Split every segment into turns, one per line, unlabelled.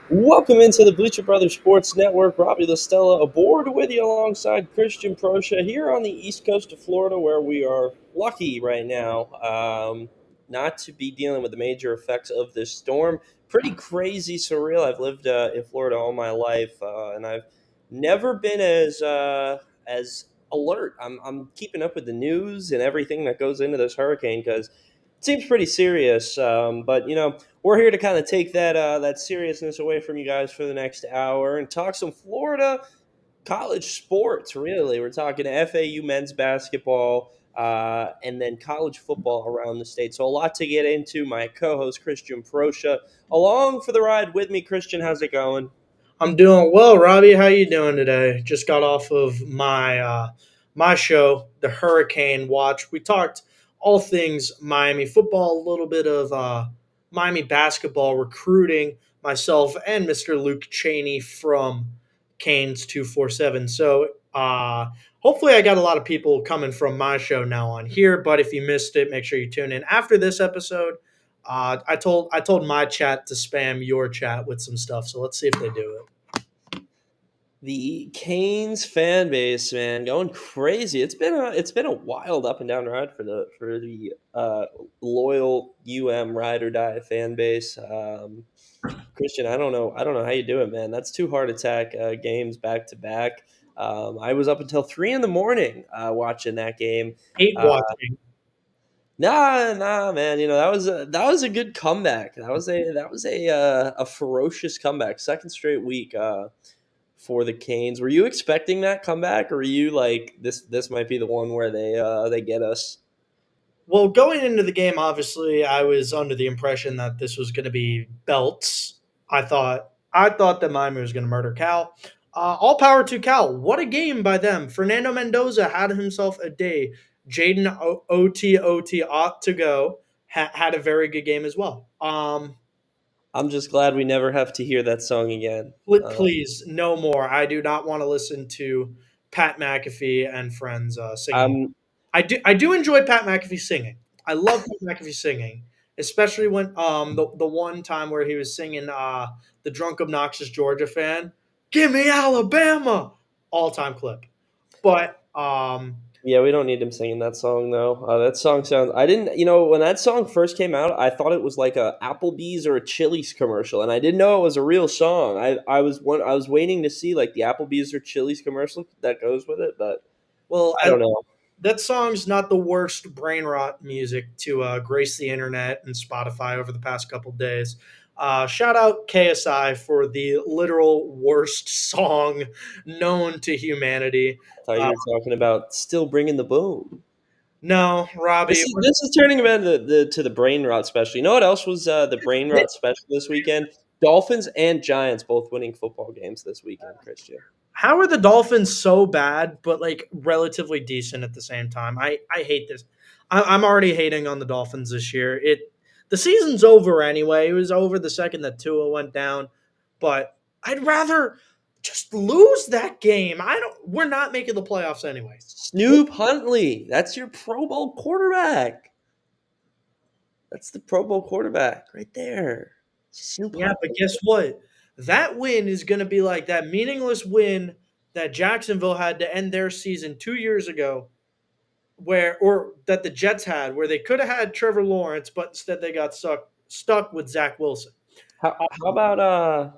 Welcome into the Bleacher Brothers Sports Network. Robbie Lastella aboard with you alongside Christian Proscia here on the east coast of Florida, where we are lucky right now not to be dealing with the major effects of this storm. Pretty crazy, surreal. I've lived in Florida all my life, and I've never been as alert. I'm keeping up with the news and everything that goes into this hurricane because it seems pretty serious. But we're here to kind of take that seriousness away from you guys for the next hour and talk some Florida college sports. Really, we're talking FAU men's basketball and then college football around the state. So a lot to get into. My co-host Christian Proscia along for the ride with me. Christian, how's it going?
I'm doing well, Robbie. How you doing today? Just got off of my show, the Hurricane Watch. We talked all things Miami football, a little bit of Miami basketball recruiting. Myself and Mr. Luke Cheney from Canes 247. So hopefully, I got a lot of people coming from my show now on here. But if you missed it, make sure you tune in after this episode. I told my chat to spam your chat with some stuff, so let's see if they do it.
The Canes fan base, man, going crazy. It's been a wild up and down ride for the loyal ride or die fan base. Christian, I don't know how you do it, man. That's two heart attack games back to back. I was up until 3 in the morning watching that game.
Hate
Uh,
watching.
nah, man. That was a good comeback. That was a ferocious comeback. Second straight week. For the Canes. Were you expecting that comeback, or were you like this might be the one where they get us?
Well, going into the game, obviously, I was under the impression that this was going to be belts. I thought that Miami was going to murder Cal. All power to Cal. What a game by them. Fernando Mendoza had himself a day. Jaden OT ought to go. Had a very good game as well.
I'm just glad we never have to hear that song again.
Please, no more. I do not want to listen to Pat McAfee and friends singing.
I'm
I do enjoy Pat McAfee singing. I love Pat McAfee singing, especially when the one time where he was singing the drunk obnoxious Georgia fan, "Give me Alabama," all time clip. But
Yeah, we don't need him singing that song though. That song sounds. I didn't. When that song first came out, I thought it was like a Applebee's or a Chili's commercial, and I didn't know it was a real song. I was waiting to see like the Applebee's or Chili's commercial that goes with it, but
well,
I don't know.
that song's not the worst brain rot music to grace the internet and Spotify over the past couple days. Shout out KSI for the literal worst song known to humanity.
I thought you
Uh,
were talking about still bringing the boom.
no,
This
Robbie.
is this is turning about to the brain rot special. You know what else was the brain rot special this weekend? Dolphins and Giants both winning football games this weekend, Christian.
How are the Dolphins so bad, but like relatively decent at the same time? I hate this. I'm already hating on the Dolphins this year. The season's over anyway. It was over the second that Tua went down, but I'd rather just lose that game. I don't. We're not making the playoffs anyway.
Snoop Huntley, that's your Pro Bowl quarterback. That's the Pro Bowl quarterback right there. Snoop
Yeah, but
Huntley.
guess what? That win is going to be like that meaningless win that Jacksonville had to end their season 2 years ago where or that the Jets had, where they could have had Trevor Lawrence, but instead they got stuck with Zach Wilson.
How,
Uh,
how about uh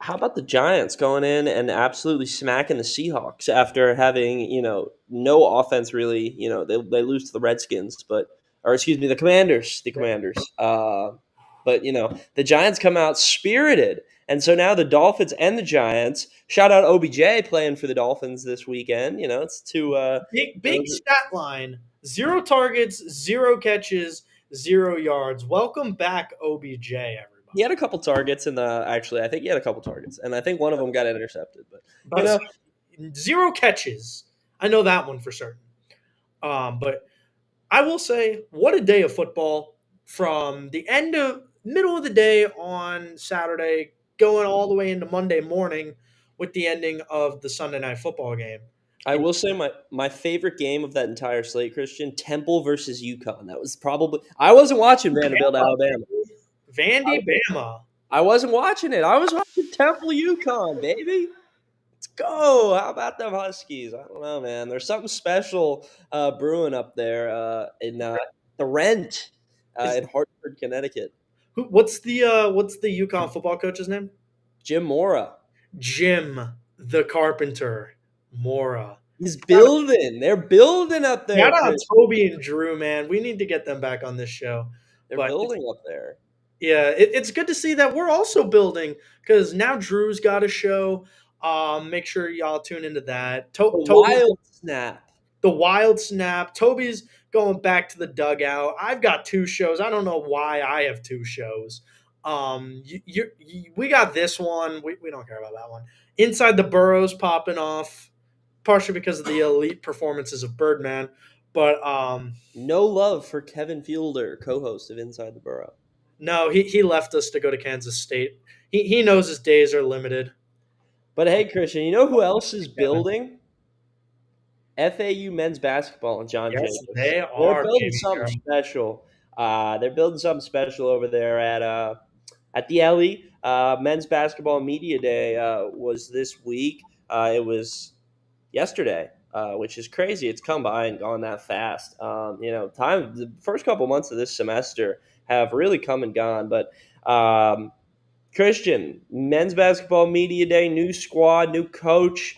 how about the Giants going in and absolutely smacking the Seahawks after having, no offense really, they lose to the Redskins, but or excuse me, the Commanders, the Commanders. But the Giants come out spirited. And so now the Dolphins and the Giants, shout out OBJ playing for the Dolphins this weekend. It's two
big stat line: 0 targets, 0 catches, 0 yards. Welcome back, OBJ.
he
Everybody,
had a couple targets in the actually I think he had a couple targets and I think one of them got intercepted, but you
about
know
0 catches. I know that one for certain. But I will say, what a day of football from the middle of the day on Saturday, going all the way into Monday morning with the ending of the Sunday night football game.
I
And
will say my favorite game of that entire slate, Christian, Temple versus UConn. That was probably I wasn't watching Vanderbilt, Alabama.
Vandy Bama.
I wasn't watching it. I was watching Temple Yukon, baby. Let's go. How about them Huskies? I don't know, man. There's something special brewing up there in the Rent
Is
in Hartford, Connecticut.
what's the UConn football coach's name?
Jim Mora.
Jim the Carpenter Mora.
He's building. They're building up there,
Shout out
Chris.
Toby and Drew, man. We need to get them back on this show.
They're
But it's,
building up there.
yeah, it's good to see that we're also building because now Drew's got a show. Make sure y'all tune into that.
The
Toby's
wild snap.
the wild snap. Toby's going back to the dugout. I've got two shows. I don't know why I have two shows. We got this one. We don't care about that one. Inside the Burrows popping off, partially because of the elite performances of Birdman. But
No love for Kevin Fielder, co-host of Inside the Burrow.
no, he left us to go to Kansas State. He knows his days are limited.
But hey, Christian, you know who else is
Kevin.
building? FAU men's basketball and John
Yes,
Jakus.
they
They're
are,
building
baby
something
girl.
special. They're building something special over there at the Ellie. Men's basketball media day was this week. It was yesterday, which is crazy. It's come by and gone that fast. The first couple months of this semester have really come and gone. But Christian, men's basketball media day, new squad, new coach.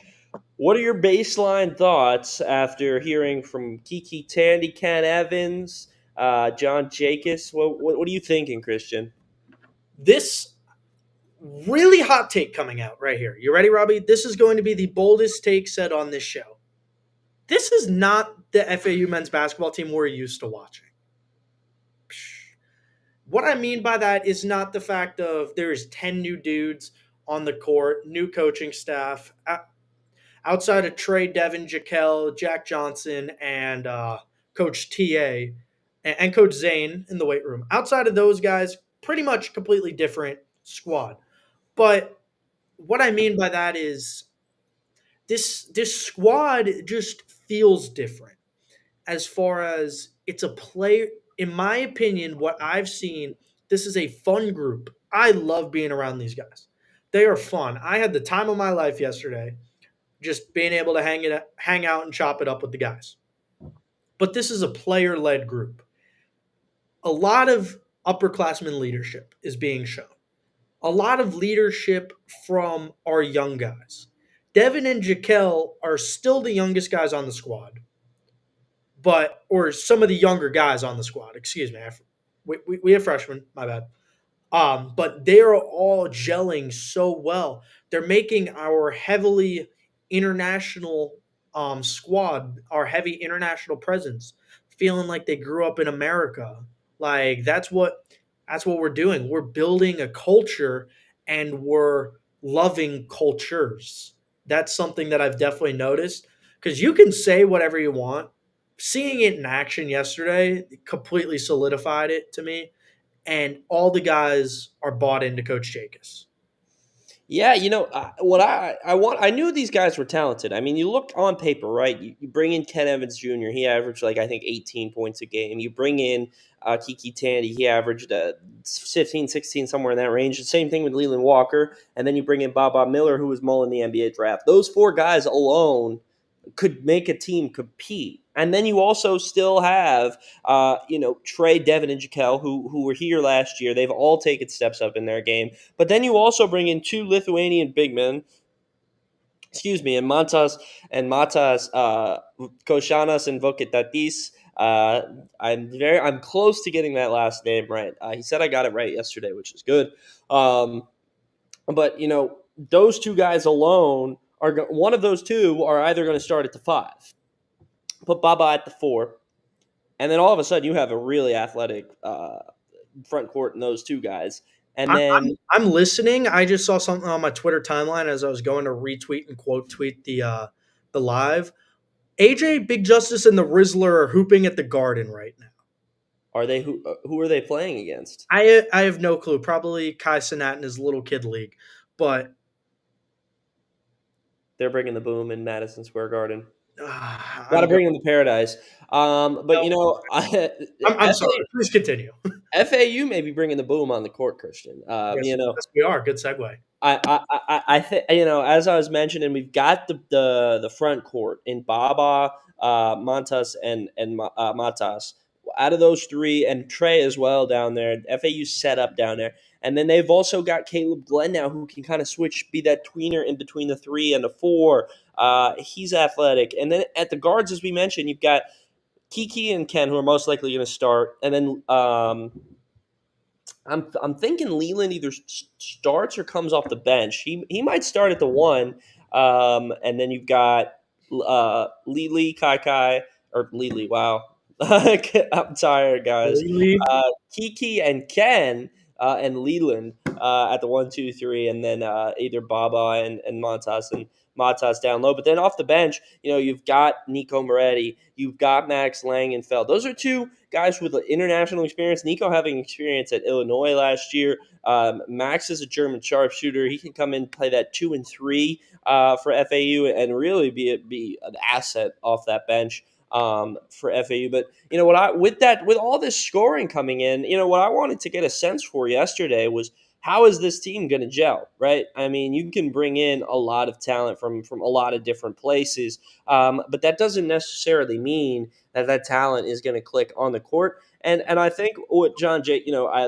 What are your baseline thoughts after hearing from Kiki Tandy, Ken Evans, John Jakus? What are you thinking, Christian?
This really hot take coming out right here. You ready, Robbie? This is going to be the boldest take said on this show. This is not the FAU men's basketball team we're used to watching. What I mean by that is not the fact of there's 10 new dudes on the court, new coaching staff. Outside of Trey, Devin, Jaquel, Jack Johnson, and Coach TA and Coach Zane in the weight room. Outside of those guys, pretty much completely different squad. But what I mean by that is this squad just feels different as far as it's a play. In my opinion, what I've seen, this is a fun group. I love being around these guys. They are fun. I had the time of my life yesterday, just being able to hang out and chop it up with the guys. But this is a player-led group. A lot of upperclassmen leadership is being shown. A lot of leadership from our young guys. Devin and Jaquel are still the youngest guys on the squad, or some of the younger guys on the squad. Excuse me, we have freshmen. My bad. But they are all gelling so well. They're making our heavily international squad, our heavy international presence, feeling like they grew up in America. Like that's what we're doing. We're building a culture and we're loving cultures. That's something that I've definitely noticed because you can say whatever you want. Seeing it in action yesterday completely solidified it to me, and all the guys are bought into Coach Jakus.
Yeah, what I want. I knew these guys were talented. I mean, you look on paper, right? You bring in Ken Evans Jr. He averaged I think 18 points a game. You bring in Kiki Tandy. He averaged 15, 16, somewhere in that range. The same thing with Leland Walker. And then you bring in Baba Miller, who was mulling the NBA draft. Those four guys alone could make a team compete. And then you also still have, Trey, Devin, and Jaquel, who were here last year. They've all taken steps up in their game. But then you also bring in two Lithuanian big men, and Matas Koshanas and Vokitatis. I'm close to getting that last name right. He said I got it right yesterday, which is good. But those two guys alone one of those two are either going to start at the 5, put Baba at the 4, and then all of a sudden you have a really athletic front court in those two guys. And then
I'm listening. I just saw something on my Twitter timeline as I was going to retweet and quote tweet the live. AJ, Big Justice, and the Rizzler are hooping at the Garden right now.
Are they who are they playing against?
I have no clue. Probably Kai Cenat in his little kid league, but
they're bringing the boom in Madison Square Garden. Got to
I'm going.
bring them to paradise. But
No, I'm sorry.
FA,
Please continue.
FAU may be bringing the boom on the court, Christian.
Yes, yes, we are. Good segue.
I think as I was mentioning, we've got the front court in Baba, Montas, and Matas. Out of those three, and Trey as well down there. FAU set up down there, and then they've also got Caleb Glenn now, who can kind of switch, be that tweener in between the 3 and the 4. He's athletic, and then at the guards, as we mentioned, you've got Kiki and Ken, who are most likely going to start, and then I'm thinking Leland either starts or comes off the bench. He might start at the 1, and then you've got Lili Kai or Lili. Wow, I'm tired, guys.
Really?
Kiki and Ken and Leland at the 1, 2, 3, and then either Baba and Matas down low. But then off the bench, you've got Nico Moretti, you've got Max Langenfeld. Those are two guys with international experience. Nico having experience at Illinois last year. Max is a German sharpshooter. He can come in and play that 2 and 3 for FAU and really be an asset off that bench for FAU. But with all this scoring coming in, what I wanted to get a sense for yesterday was, how is this team going to gel, right? I mean, you can bring in a lot of talent from a lot of different places, but that doesn't necessarily mean that talent is going to click on the court. And I think what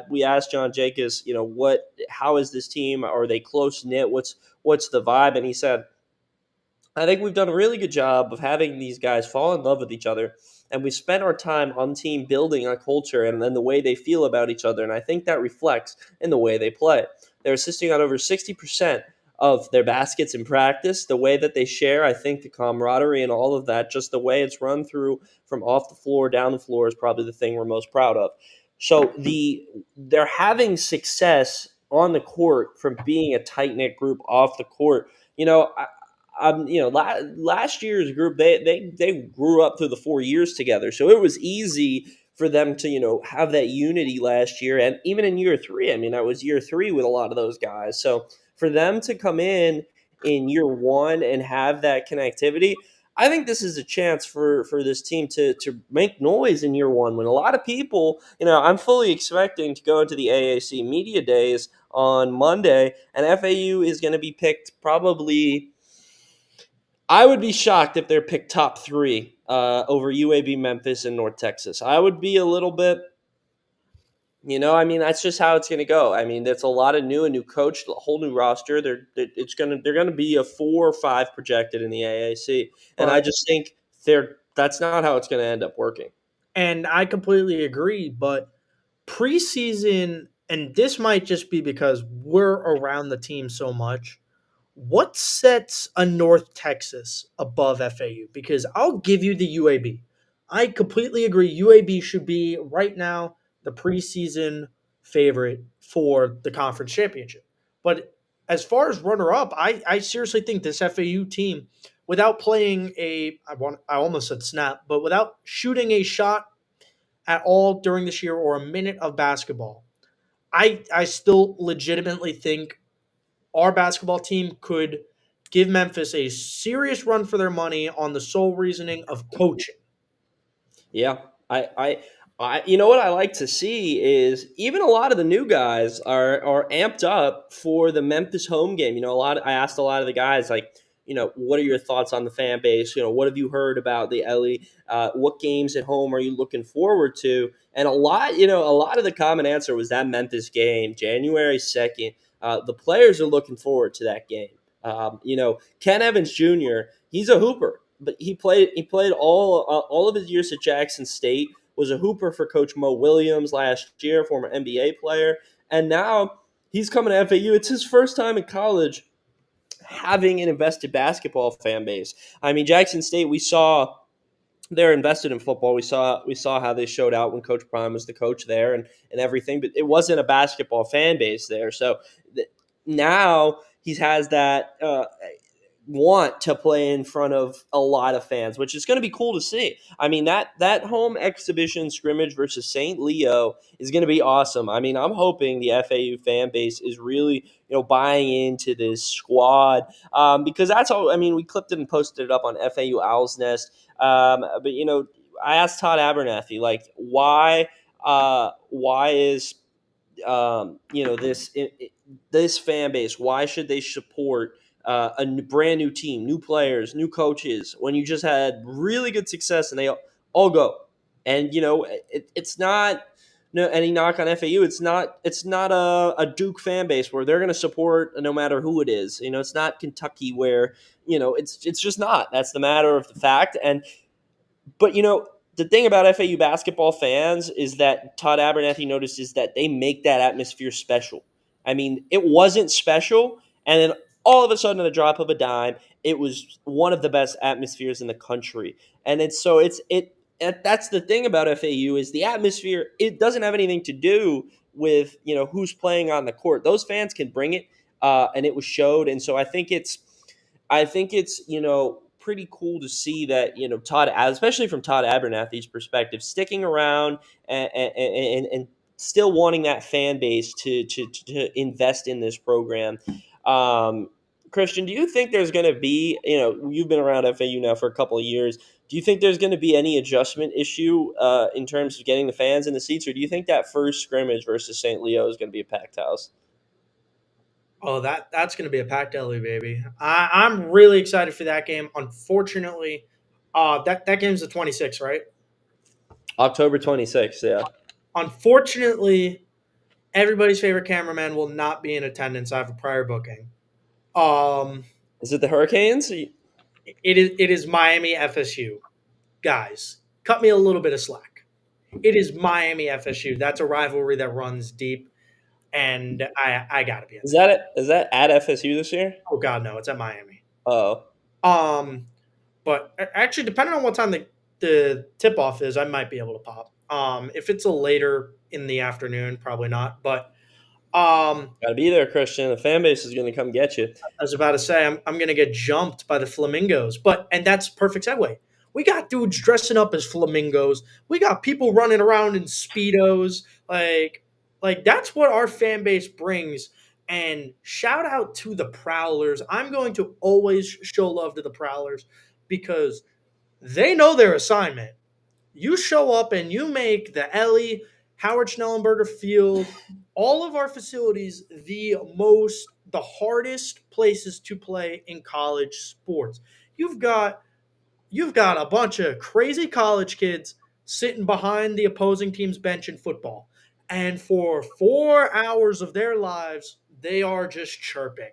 we asked John Jakus, how is this team? Are they close knit? What's the vibe? And he said, I think we've done a really good job of having these guys fall in love with each other. And we spent our time on team building a culture and then the way they feel about each other. And I think that reflects in the way they play. They're assisting on over 60% of their baskets in practice. The way that they share, I think the camaraderie and all of that, just the way it's run through from off the floor, down the floor, is probably the thing we're most proud of. So they're having success on the court from being a tight-knit group off the court. Last year's group, they grew up through the 4 years together, so it was easy for them to have that unity last year, and even in year 3. I mean, that was year 3 with a lot of those guys. So for them to come in year 1 and have that connectivity, I think this is a chance for this team to make noise in year 1. When a lot of people, I'm fully expecting to go into the AAC media days on Monday, and FAU is going to be picked probably. I would be shocked if they're picked top 3 over UAB, Memphis, and North Texas. I would be a little bit, I mean, that's just how it's going to go. I mean, there's a lot of new coach, a whole new roster. They're going to be a 4 or 5 projected in the AAC, and I just think that's not how it's going to end up working.
And I completely agree, but preseason, and this might just be because we're around the team so much, what sets a North Texas above FAU? Because I'll give you the UAB. I completely agree. UAB should be right now the preseason favorite for the conference championship. But as far as runner up, I seriously think this FAU team, without playing I almost said snap, but without shooting a shot at all during this year or a minute of basketball, I still legitimately think our basketball team could give Memphis a serious run for their money on the sole reasoning of coaching.
Yeah, what I like to see is even a lot of the new guys are amped up for the Memphis home game. I asked a lot of the guys, like, what are your thoughts on the fan base? What have you heard about the Ellie? What games at home are you looking forward to? And a lot of the common answer was that Memphis game, January 2nd. The players are looking forward to that game. Ken Evans Jr., he's a hooper, but he played all of his years at Jackson State, was a hooper for Coach Mo Williams last year, former NBA player, and now he's coming to FAU. It's his first time in college having an invested basketball fan base. I mean, Jackson State, we saw they're invested in football. We saw how they showed out when Coach Prime was the coach there and everything, but it wasn't a basketball fan base there. So now he has that want to play in front of a lot of fans, which is going to be cool to see. I mean, that home exhibition scrimmage versus St. Leo is going to be awesome. I mean, I'm hoping the FAU fan base is really buying into this squad, because that's all. I mean, we clipped it and posted it up on FAU Owl's Nest. But I asked Todd Abernathy, like, why is this fan base? Why should they support brand new team, new players, new coaches when you just had really good success and they all go? And it's not any knock on FAU. It's not a Duke fan base where they're going to support no matter who it is. It's not Kentucky where it's just not. That's the matter of the fact. But the thing about FAU basketball fans is that Todd Abernathy noticed is that they make that atmosphere special. I mean, it wasn't special, and then all of a sudden, at the drop of a dime, it was one of the best atmospheres in the country. And that's the thing about FAU is the atmosphere. It doesn't have anything to do with who's playing on the court. Those fans can bring it, and it was showed. And so I think it's pretty cool to see that Todd, especially from Todd Abernathy's perspective, sticking around and still wanting that fan base to invest in this program. Christian, do you think there's going to be you've been around FAU now for a couple of years? Do you think there's going to be any adjustment issue in terms of getting the fans in the seats, or do you think that first scrimmage versus St. Leo is going to be a packed house?
Oh, that's going to be a packed alley, baby. I'm really excited for that game. Unfortunately, that game's the 26th, right?
October 26th, yeah.
Unfortunately, everybody's favorite cameraman will not be in attendance. I have a prior booking. Um,
Is it the Hurricanes?
it is Miami FSU. Guys, cut me a little bit of slack. It is Miami FSU. That's a rivalry that runs deep, and I gotta be in
Is
there.
that at FSU this year?
Oh God, no, it's at Miami.
Oh,
Um, but actually, depending on what time the tip off is, I might be able to pop. If it's a later in the afternoon, probably not. But
gotta be there, Christian. The fan base is going to come get you.
I was about to say I'm gonna get jumped by the flamingos. And that's perfect segue. We got dudes dressing up as flamingos. We got people running around in speedos. Like that's what our fan base brings. And shout out to the Prowlers. I'm going to always show love to the Prowlers because they know their assignment. You show up and you make the Ellie, Howard Schnellenberger Field, all of our facilities the hardest places to play in college sports. You've got you've got a bunch of crazy college kids sitting behind the opposing team's bench in football. And for 4 hours of their lives, they are just chirping.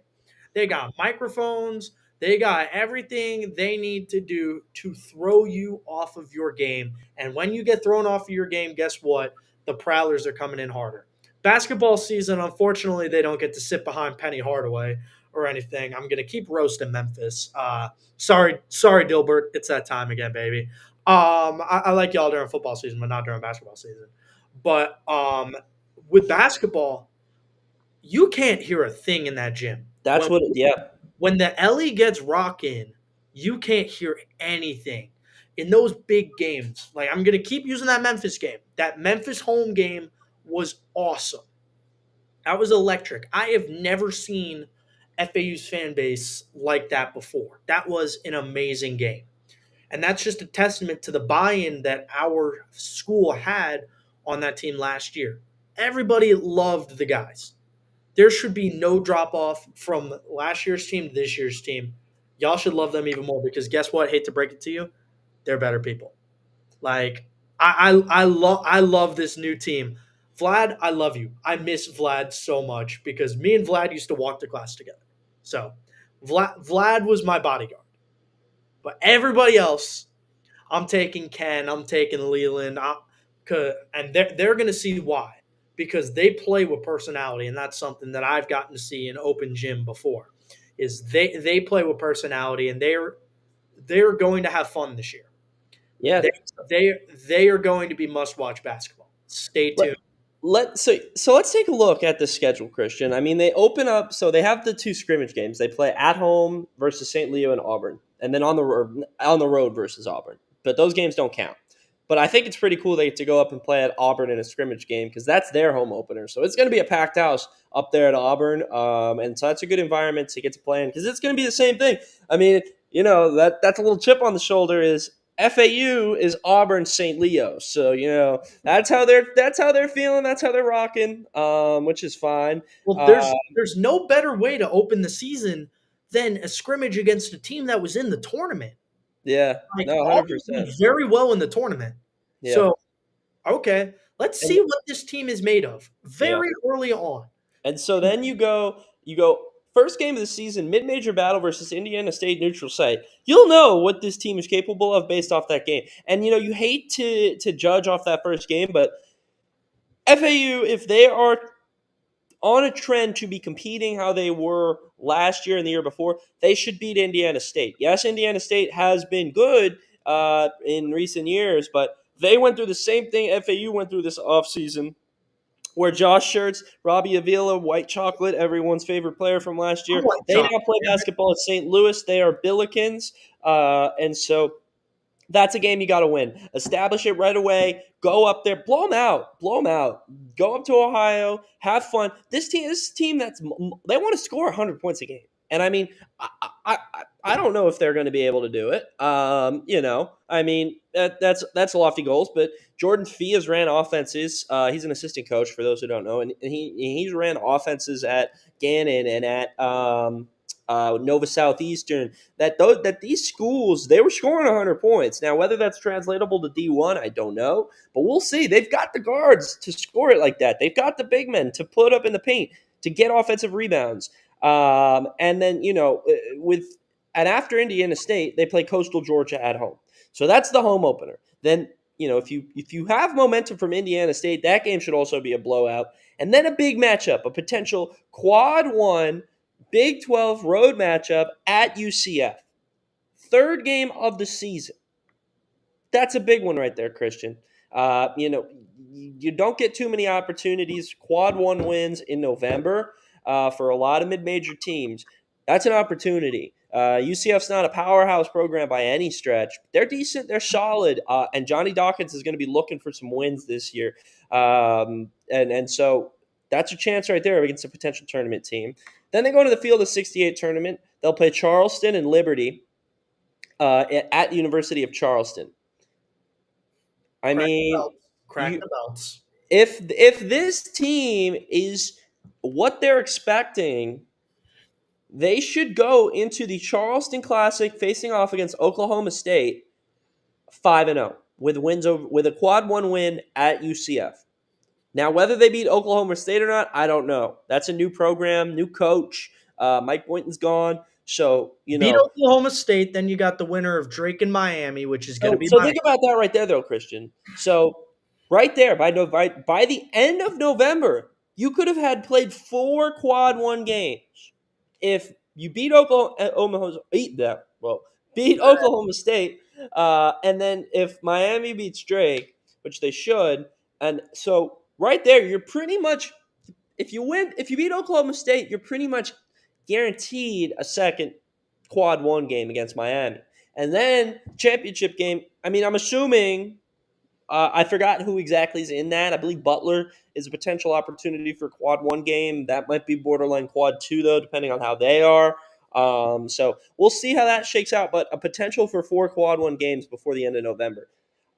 They got microphones, they got everything they need to do to throw you off of your game. And when you get thrown off of your game, guess what? The Prowlers are coming in harder. Basketball season, unfortunately, they don't get to sit behind Penny Hardaway or anything. I'm going to keep roasting Memphis. Sorry, Dilbert. It's that time again, baby. I like y'all during football season, but not during basketball season. But with basketball, you can't hear a thing in that gym.
That's what. Yeah,
When the Ellie gets rocking, you can't hear anything. In those big games, like I'm gonna keep using that Memphis game. That Memphis home game was awesome. That was electric. I have never seen FAU's fan base like that before. That was an amazing game. And that's just a testament to the buy-in that our school had on that team last year. Everybody loved the guys. There should be no drop off from last year's team to this year's team. Y'all should love them even more because guess what? Hate to break it to you, they're better people. Like I love this new team. Vlad, I love you. I miss Vlad so much because me and Vlad used to walk to class together. So Vlad was my bodyguard. But everybody else, I'm taking Ken, I'm taking Leland, and they're going to see why because they play with personality, and that's something that I've gotten to see in open gym before. Is they play with personality, and they're going to have fun this year.
yeah.
They they are going to be must watch basketball. Stay tuned.
let's take a look at the schedule, Christian. I mean, they open up, so they have the two scrimmage games. They play at home versus St. Leo and Auburn, and then on the road versus Auburn. But those games don't count. But I think it's pretty cool they get to go up and play at Auburn in a scrimmage game because that's their home opener. So it's going to be a packed house up there at Auburn, and so that's a good environment to get to play in because it's going to be the same thing. I mean, that's a little chip on the shoulder is FAU is Auburn St. Leo. So, that's how they're feeling, that's how they're rocking, which is fine.
Well,
Uh,
there's no better way to open the season than a scrimmage against a team that was in the tournament.
yeah,
Like
no,
Auburn
100%.
did very well in the tournament.
Yeah.
So, okay, let's
And
see what this team is made of
yeah.
very early on.
And so then you go first game of the season, mid-major battle versus Indiana State neutral site. You'll know what this team is capable of based off that game. And you hate to judge off that first game, but FAU, if they are on a trend to be competing how they were last year and the year before, they should beat Indiana State. Yes, Indiana State has been good in recent years, but they went through the same thing FAU went through this offseason where Josh shirts, Robbie Avila, white chocolate, everyone's favorite player from last
I
year.
like
They now
chocolate.
play basketball at St. Louis. They are Billikens. And so that's a game you got to win. Establish it right away. Go up there, blow them out, Go up to Ohio, have fun. This team they want to score 100 points a game, and I mean, I don't know if they're going to be able to do it. I mean that's lofty goals, but Jordan Fee has ran offenses. He's an assistant coach for those who don't know, and he's ran offenses at Gannon and at Nova Southeastern. That these schools they were scoring 100 points. Now whether that's translatable to D1, I don't know, but we'll see. They've got the guards to score it like that. They've got the big men to put up in the paint to get offensive rebounds. And then and after Indiana State, they play Coastal Georgia at home. So that's the home opener. Then if you have momentum from Indiana State, that game should also be a blowout. And then a big matchup, a potential quad one Big 12 road matchup at UCF. Third game of the season. That's a big one right there, Christian. You don't get too many opportunities. Quad one wins in November for a lot of mid-major teams. That's an opportunity. UCF's not a powerhouse program by any stretch. They're decent. They're solid. And Johnny Dawkins is going to be looking for some wins this year. And so that's a chance right there against a potential tournament team. Then they go to the Field of 68 tournament. They'll play Charleston and Liberty at the University of Charleston. I mean,
Crack the belts.
If this team is what they're expecting, they should go into the Charleston Classic facing off against Oklahoma State 5-0 with with a quad one win at UCF. Now, whether they beat Oklahoma State or not, I don't know. That's a new program, new coach. Mike Boynton's gone. So,
beat Oklahoma State, then you got the winner of Drake and Miami, which is going to be
So think about that right there, though, Christian. So right there, by the end of November, you could have had played 4 quad one games. If you beat beat Oklahoma State, and then if Miami beats Drake, which they should, and so right there, you're pretty much if you beat Oklahoma State, you're pretty much guaranteed a second quad one game against Miami. And then championship game, I mean, I'm assuming I forgot who exactly is in that. I believe Butler is a potential opportunity for quad one game. That might be borderline quad two, though, depending on how they are. So we'll see how that shakes out, but a potential for 4 quad one games before the end of November.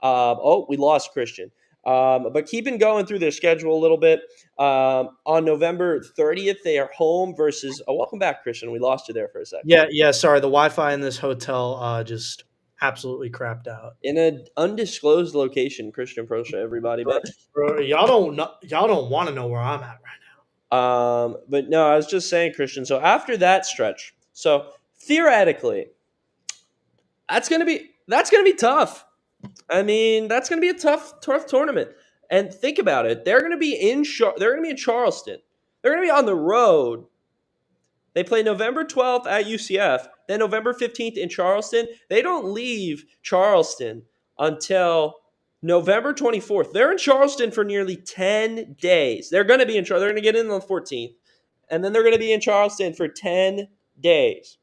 We lost Christian. But keeping going through their schedule a little bit, on November 30th, they are home versus welcome back, Christian. We lost you there for a second.
Yeah, sorry. The Wi-Fi in this hotel just absolutely crapped out.
In an undisclosed location, Christian Proscia, everybody. But
Bro, y'all don't want to know where I'm at right
now. But no, I was just saying, Christian. So after that stretch, so theoretically, that's gonna be tough. I mean, that's gonna be a tough tournament. And think about it. They're gonna be in Charleston. They're gonna be on the road. They play November 12th at UCF, then November 15th in Charleston. They don't leave Charleston until November 24th. They're in Charleston for nearly 10 days. They're going to be in Charleston. They're going to get in on the 14th, and then they're going to be in Charleston for 10 days.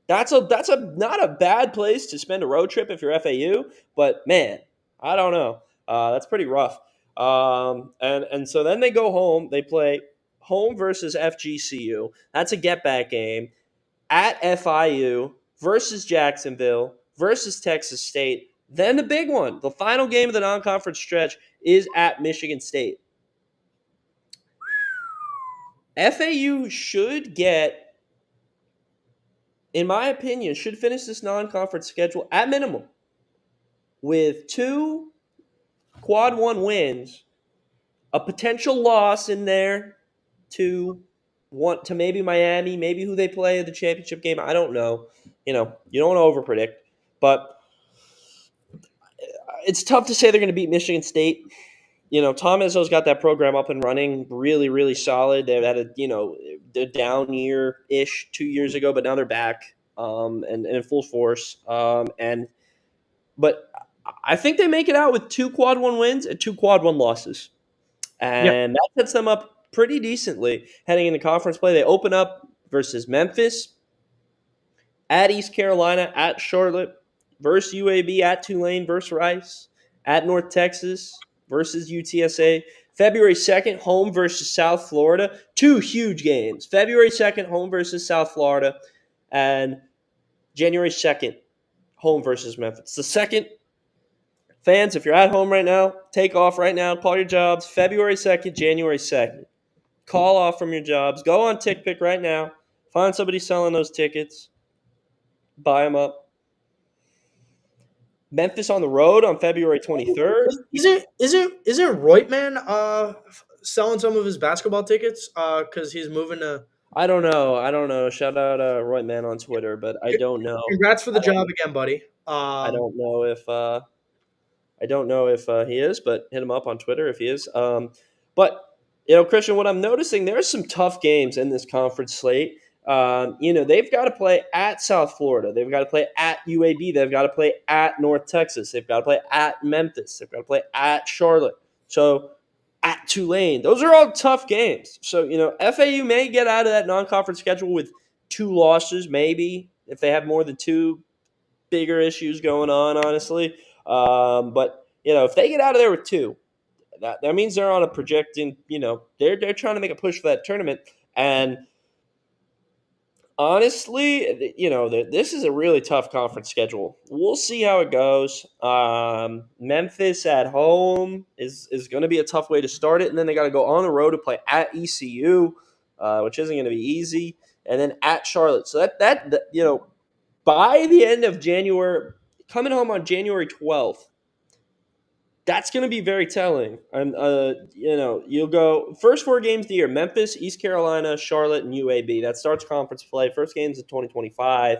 That's a not a bad place to spend a road trip if you're FAU, but man, I don't know. That's pretty rough. And so then they go home. They play home versus FGCU. That's a get back game at FIU versus Jacksonville versus Texas State. Then the big one, the final game of the non-conference stretch is at Michigan State. FAU should get, in my opinion, should finish this non-conference schedule at minimum with 2 quad 1 wins, a potential loss in there to maybe Miami, maybe who they play at the championship game. I don't know. You don't want to overpredict, but it's tough to say they're going to beat Michigan State. Tom Izzo's got that program up and running, really, really solid. They've had a down year-ish 2 years ago, but now they're back and in full force. But I think they make it out with 2 quad 1 wins and 2 quad 1 losses. And that sets them up pretty decently heading into conference play. They open up versus Memphis, at East Carolina, at Charlotte, versus UAB, at Tulane, versus Rice, at North Texas, versus UTSA. February 2nd, home versus South Florida. 2 huge games. February 2nd, home versus South Florida. And January 2nd, home versus Memphis. The second, fans, if you're at home right now, take off right now. Call your jobs. February 2nd, January 2nd. Call off from your jobs. Go on TickPick right now. Find somebody selling those tickets. Buy them up. Memphis on the road on February 23rd.
Isn't Reutman selling some of his basketball tickets because he's moving to?
I don't know. Shout out Roy Man on Twitter, but I don't know.
Congrats for the job again, buddy.
I don't know if he is, but hit him up on Twitter if he is. But Christian, what I'm noticing, there's some tough games in this conference slate. They've got to play at South Florida. They've got to play at UAB. They've got to play at North Texas. They've got to play at Memphis. They've got to play at Charlotte. So at Tulane. Those are all tough games. So, FAU may get out of that non-conference schedule with 2 losses, maybe, if they have more than 2 bigger issues going on, honestly. But if they get out of there with 2, that means they're on a projecting, they're trying to make a push for that tournament. And honestly, this is a really tough conference schedule. We'll see how it goes. Memphis at home is going to be a tough way to start it, and then they got to go on the road to play at ECU, which isn't going to be easy, and then at Charlotte. So that by the end of January, coming home on January 12th, that's going to be very telling. And you'll go first 4 games of the year: Memphis, East Carolina, Charlotte, and UAB. That starts conference play. First games in 2025.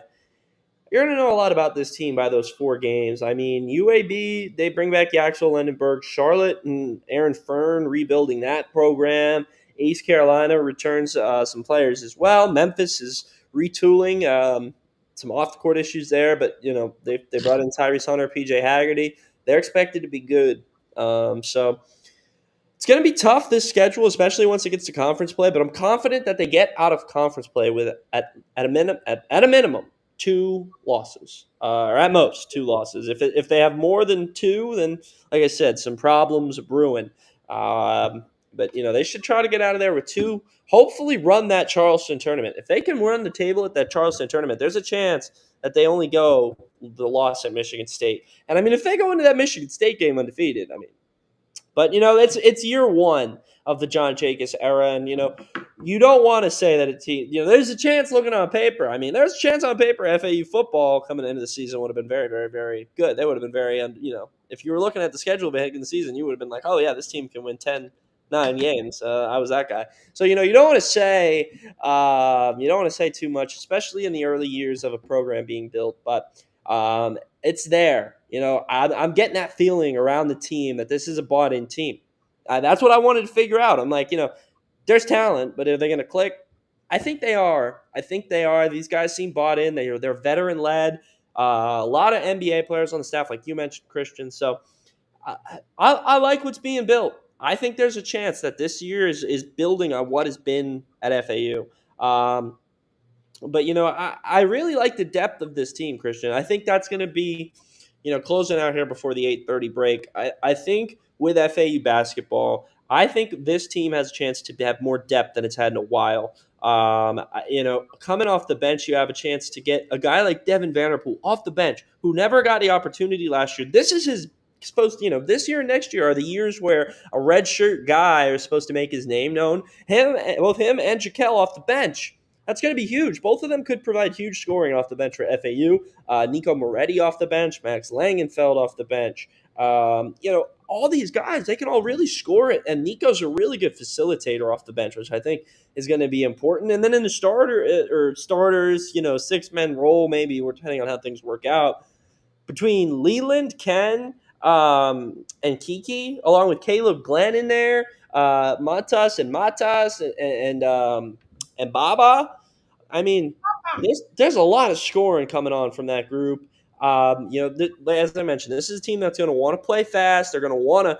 You're going to know a lot about this team by those 4 games. I mean, UAB, they bring back Yaxel Lendenberg. Charlotte and Aaron Fern rebuilding that program. East Carolina returns some players as well. Memphis is retooling. Some off-the-court issues there, but they brought in Tyrese Hunter, PJ Haggerty. They're expected to be good. So it's going to be tough, this schedule, especially once it gets to conference play. But I'm confident that they get out of conference play with at a minimum 2 losses, or at most 2 losses. If they have more than 2, then like I said, some problems brewing. But they should try to get out of there with 2. Hopefully, run that Charleston tournament. If they can run the table at that Charleston tournament, there's a chance that they only go the loss at Michigan State. And I mean, if they go into that Michigan State game undefeated, but it's year 1 of the John Jakus era, and you don't want to say that a team. There's a chance looking on paper. I mean, there's a chance on paper FAU football coming into the season would have been very, very, very good. They would have been very, if you were looking at the schedule beginning of the season, you would have been like, oh yeah, this team can win 9 games. I was that guy. So you don't want to say too much, especially in the early years of a program being built. But it's there. I'm getting that feeling around the team that this is a bought-in team. That's what I wanted to figure out. I'm like, there's talent, but are they going to click? I think they are. These guys seem bought in. They're veteran-led. A lot of NBA players on the staff, like you mentioned, Christian. So I like what's being built. I think there's a chance that this year is building on what has been at FAU. But I really like the depth of this team, Christian. I think that's going to be, closing out here before the 8:30 break. I think with FAU basketball, I think this team has a chance to have more depth than it's had in a while. Coming off the bench, you have a chance to get a guy like Devin Vanderpool off the bench, who never got the opportunity last year. This is his supposed, this year and next year are the years where a redshirt guy is supposed to make his name known. Both him and Jaquel off the bench. That's going to be huge. Both of them could provide huge scoring off the bench for FAU. Nico Moretti off the bench, Max Langenfeld off the bench. All these guys, they can all really score it. And Nico's a really good facilitator off the bench, which I think is going to be important. And then in the starters, 6-man role, maybe, depending on how things work out, between Leland, Ken, and Kiki, along with Caleb Glenn in there, Matas and Baba. I mean, there's a lot of scoring coming on from that group. As I mentioned, this is a team that's going to want to play fast. They're going to want to,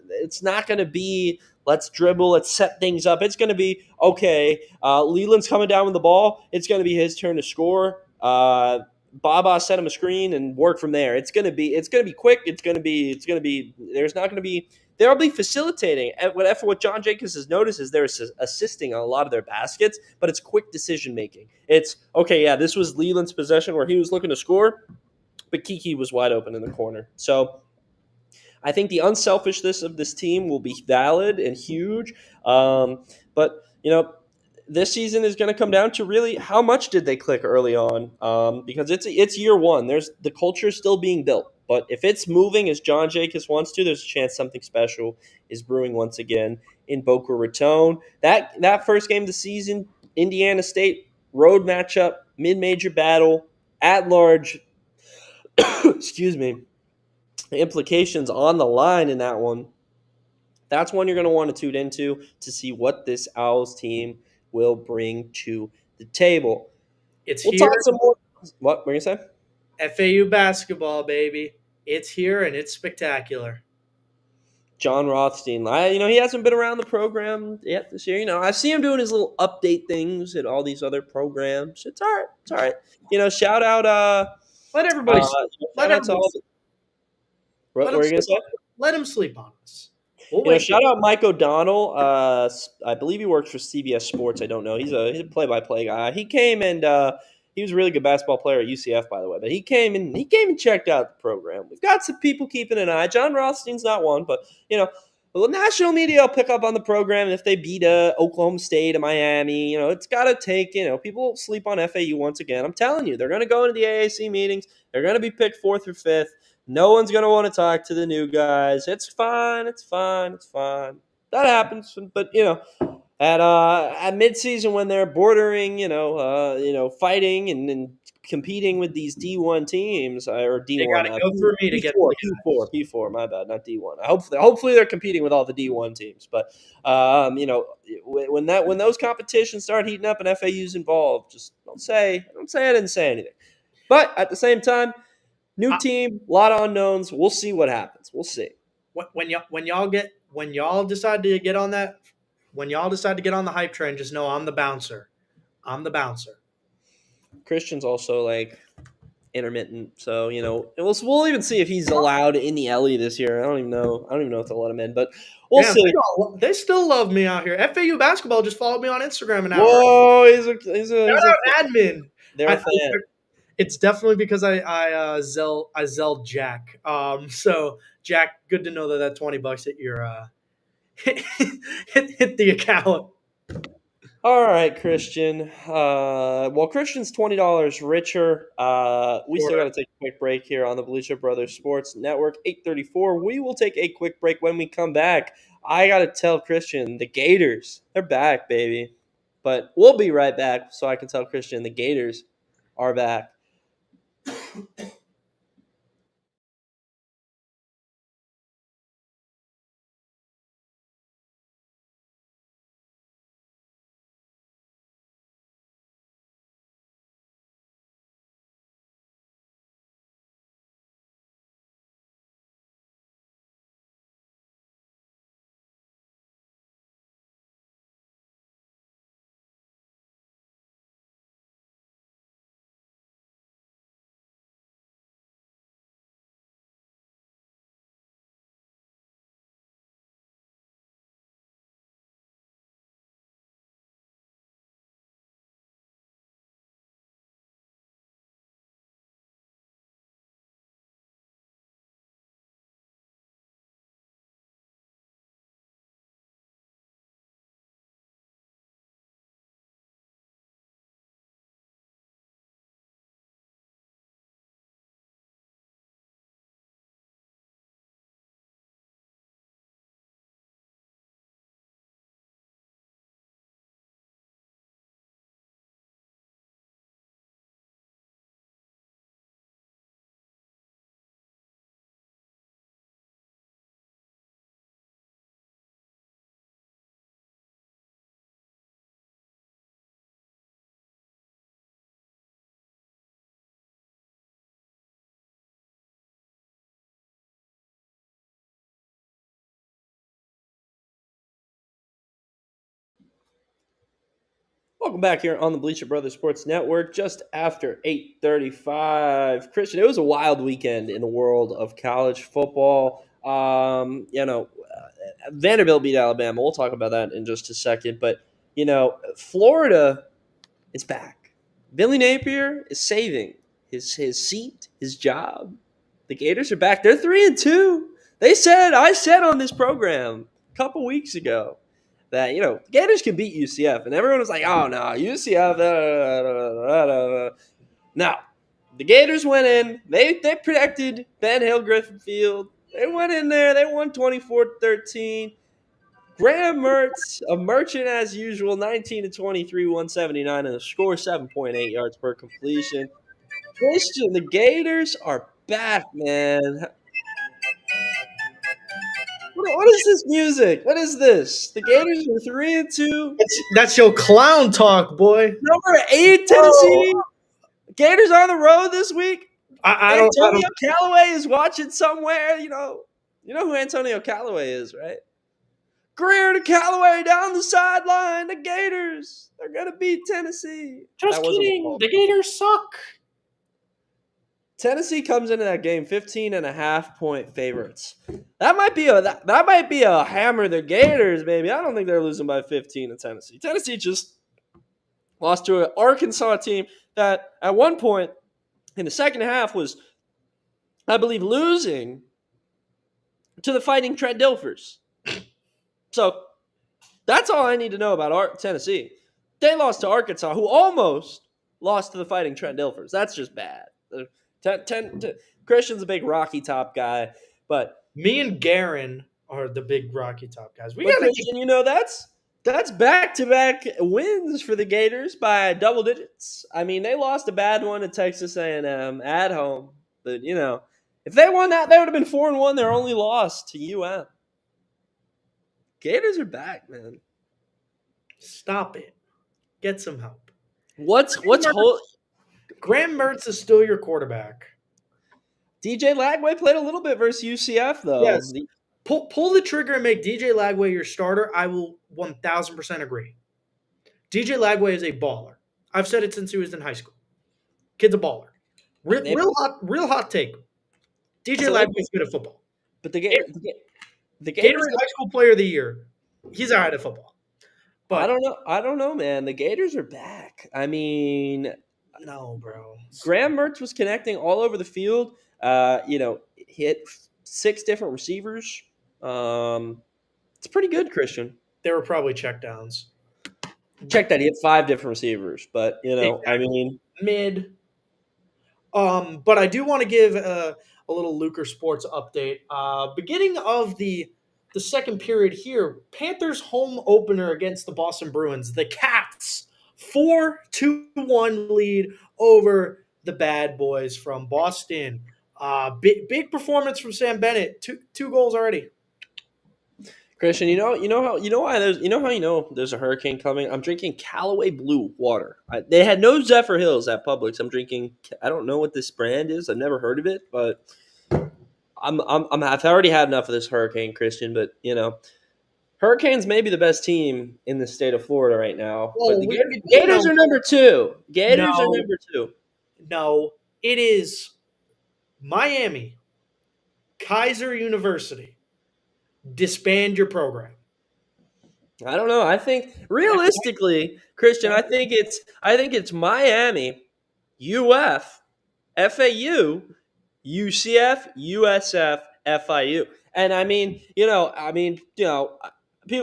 it's not going to be let's dribble, let's set things up. It's going to be okay. Leland's coming down with the ball. It's going to be his turn to score. Baba set him a screen and work from there. It's gonna be quick. It's gonna be. There's not gonna be. They'll be facilitating. What John Jakus has noticed is they're assisting on a lot of their baskets, but it's quick decision making. It's okay. Yeah, this was Leland's possession where he was looking to score, but Kiki was wide open in the corner. So I think the unselfishness of this team will be valid and huge. But this season is going to come down to really how much did they click early on, because it's year one. There's the culture is still being built, but if it's moving as John Jakus wants to, there's a chance something special is brewing once again in Boca Raton. That first game of the season, Indiana State road matchup, mid-major battle, at large. Excuse me. Implications on the line in that one. That's one you're going to want to tune into to see what this Owls team will bring to the table.
We'll talk
some more. What were you going to
say? FAU basketball, baby. It's here and it's spectacular.
John Rothstein. He hasn't been around the program yet this year. I see him doing his little update things at all these other programs. It's all right. Shout out.
Let everybody.
What were you going to say?
Let him sleep on us.
Shout out Mike O'Donnell. I believe he works for CBS Sports. I don't know. He's a play-by-play guy. He came and he was a really good basketball player at UCF, by the way. But he came and checked out the program. We've got some people keeping an eye. John Rothstein's not one, but the national media will pick up on the program if they beat Oklahoma State and Miami. It's got to take. People sleep on FAU once again. I'm telling you, they're going to go into the AAC meetings. They're going to be picked 4th or 5th. No one's going to want to talk to the new guys. It's fine. That happens. But, at midseason when they're bordering, fighting and competing with these D1 teams or D1.
They got to go through me to get
P4, my bad, not D1. Hopefully they're competing with all the D1 teams. But, when those competitions start heating up and FAU's involved, just don't say I didn't say anything. But at the same time, new team, a lot of unknowns. We'll see what happens. We'll see.
When y'all decide to get on the hype train, just know I'm the bouncer.
Christian's also intermittent, so we'll even see if he's allowed in the Ellie this year. I don't even know if they'll let him in, but we'll see.
They still love me out here. FAU basketball just followed me on Instagram an hour.
Whoa, he's a
admin.
They're a fan.
It's definitely because I zelled Jack. So Jack, good to know that $20 hit your hit the account.
All right, Christian. Well, Christian's $20 richer. We still got to take a quick break here on the Bleacher Brothers Sports Network. 8:34. We will take a quick break. When we come back, I got to tell Christian the Gators, they're back, baby. But we'll be right back so I can tell Christian the Gators are back. Welcome back here on the Bleacher Brothers Sports Network. Just after 8:35, Christian. It was a wild weekend in the world of college football. Vanderbilt beat Alabama. We'll talk about that in just a second. But Florida is back. Billy Napier is saving his seat, his job. The Gators are back. They're 3-2. I said on this program a couple weeks ago that, Gators can beat UCF. And everyone was like, oh, no, UCF. No, the Gators went in. They protected Ben Hill Griffin Field. They went in there. They won 24-13. Graham Mertz, a merchant as usual, 19-23, 179, and a score 7.8 yards per completion. Christian, the Gators are back, man. What is this music? What is this? The Gators are 3-2.
That's your clown talk, boy.
Number 8, Tennessee. Gators on the road this week. Antonio Callaway is watching somewhere. You know who Antonio Callaway is, right? Greer to Callaway down the sideline. The Gators. They're going to beat Tennessee.
Just kidding. The Gators suck.
Tennessee comes into that game 15.5-point favorites. That might be a hammer the Gators, baby. I don't think they're losing by 15 to Tennessee. Tennessee just lost to an Arkansas team that at one point in the second half was, I believe, losing to the Fighting Trent Dilfers. So that's all I need to know about Tennessee. They lost to Arkansas, who almost lost to the Fighting Trent Dilfers. That's just bad. Christian's a big Rocky Top guy, but
me and Garen are the big Rocky Top guys.
Christian, that's back-to-back wins for the Gators by double digits. I mean, they lost a bad one to Texas A&M at home, but if they won that, they would have been 4-1. Their only loss to UM. Gators are back, man.
Stop it. Get some help. Graham Mertz is still your quarterback.
DJ Lagway played a little bit versus UCF, though.
Yes. Pull the trigger and make DJ Lagway your starter. I will 1,000% agree. DJ Lagway is a baller. I've said it since he was in high school. Kid's a baller. Real hot take. DJ Lagway is good at football. But the Gators high school player of the year. He's all right at football. But
I don't know, man. The Gators are back. I mean,
no, bro.
Graham Mertz was connecting all over the field. Hit 6 different receivers. It's pretty good, Christian.
They were probably checkdowns.
Check that. He hit 5 different receivers, but exactly. I mean,
mid. But I do want to give a little Lucre Sports update. Beginning of the second period here, Panthers home opener against the Boston Bruins. The Cats 4-2-1 lead over the Bad Boys from Boston. Big performance from Sam Bennett. Two goals already.
Christian, there's a hurricane coming. I'm drinking Callaway Blue water. They had no Zephyr Hills at Publix. I'm drinking. I don't know what this brand is. I've never heard of it, but I've already had enough of this hurricane, Christian. But Hurricanes may be the best team in the state of Florida right now. But the Gators are number 2. Gators are number 2.
No, it is Miami, Kaiser University. Disband your program.
I don't know. I think realistically, Christian, I think it's Miami, UF, FAU, UCF, USF, FIU. And I mean, people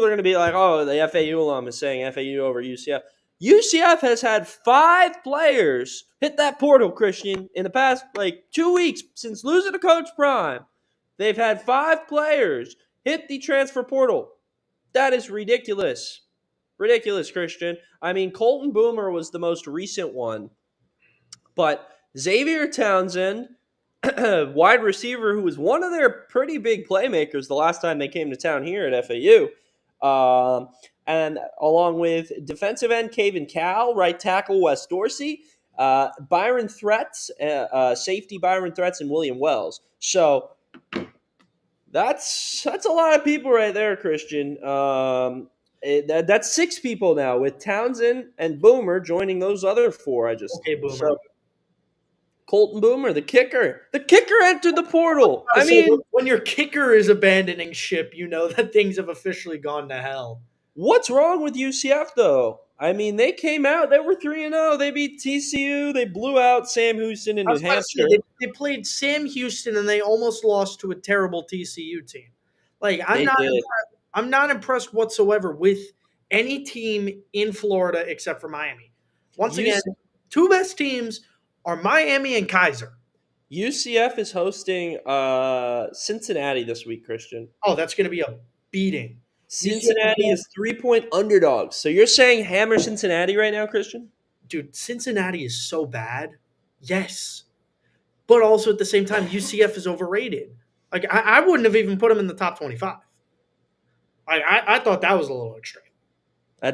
are going to be like, "Oh, the FAU alum is saying FAU over UCF." UCF has had 5 players hit that portal, Christian, in the past 2 weeks since losing to Coach Prime. They've had 5 players hit the transfer portal. That is ridiculous. Ridiculous, Christian. I mean, Colton Boomer was the most recent one. But Xavier Townsend, wide receiver, who was one of their pretty big playmakers the last time they came to town here at FAU, and along with defensive end Caven Cal, right tackle Wes Dorsey, Byron Threats, safety Byron Threats, and William Wells. So that's a lot of people right there, Christian. That's 6 people now, with Townsend and Boomer joining those other 4 I just
Okay,
named.
Boomer.
So Colton Boomer, the kicker. The kicker entered the portal. I
So
mean,
when your kicker is abandoning ship, you know that things have officially gone to hell.
what's wrong with UCF though? I mean, they came out. They were 3-0. They beat TCU. They blew out Sam Houston in
I
New
was about to say
Hampshire.
they played Sam Houston and they almost lost to a terrible TCU team. Like
They did.
I'm not impressed whatsoever with any team in Florida except for Miami. Once again, two best teams are Miami and Kaiser.
UCF is hosting Cincinnati this week, Christian.
Oh, that's going to be a beating.
Cincinnati is 3-point underdogs. So you're saying hammer Cincinnati right now, Christian?
Dude, Cincinnati is so bad. Yes. But also at the same time, UCF is overrated. Like, I wouldn't have even put them in the top 25. I thought that was a little extreme.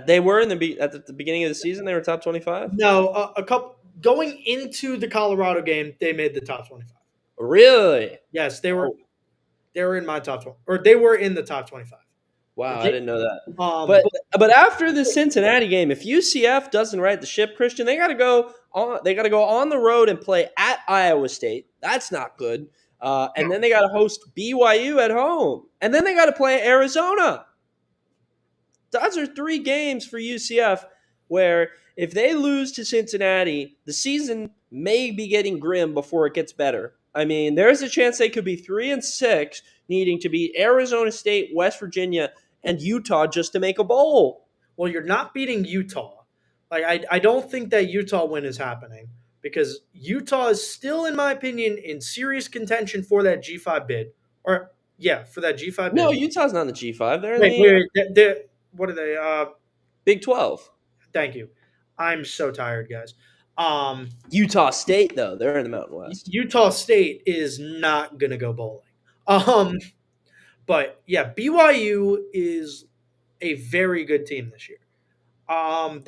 They were at the beginning of the season. They were top 25.
No, a couple going into the Colorado game, they made the top 25.
Really?
Yes, they were.
Oh,
They were in my top 20, or they were in the top 25.
wow, I
They,
didn't know that.
um,
But
but
but after the Cincinnati game, if UCF doesn't right the ship, Christian, they got to go on. They got to go on the road and play at Iowa State. That's not good. And then they got to host BYU at home, and then they got to play Arizona. Those are 3 games for UCF where if they lose to Cincinnati, the season may be getting grim before it gets better. I mean, there's a chance they could be 3-6, needing to beat Arizona State, West Virginia, and Utah just to make a bowl.
well, you're not beating Utah. Like I don't think that Utah win is happening because Utah is still, in my opinion, in serious contention for that G5 bid. Or yeah, for that G5
No,
bid.
Utah's not in the G5. They're in
Wait,
the
wait, wait. What are they?
Big 12.
Thank you. I'm so tired, guys.
Utah State, though, they're in the Mountain West.
Utah State is not gonna go bowling. Um, but yeah, BYU is a very good team this year. I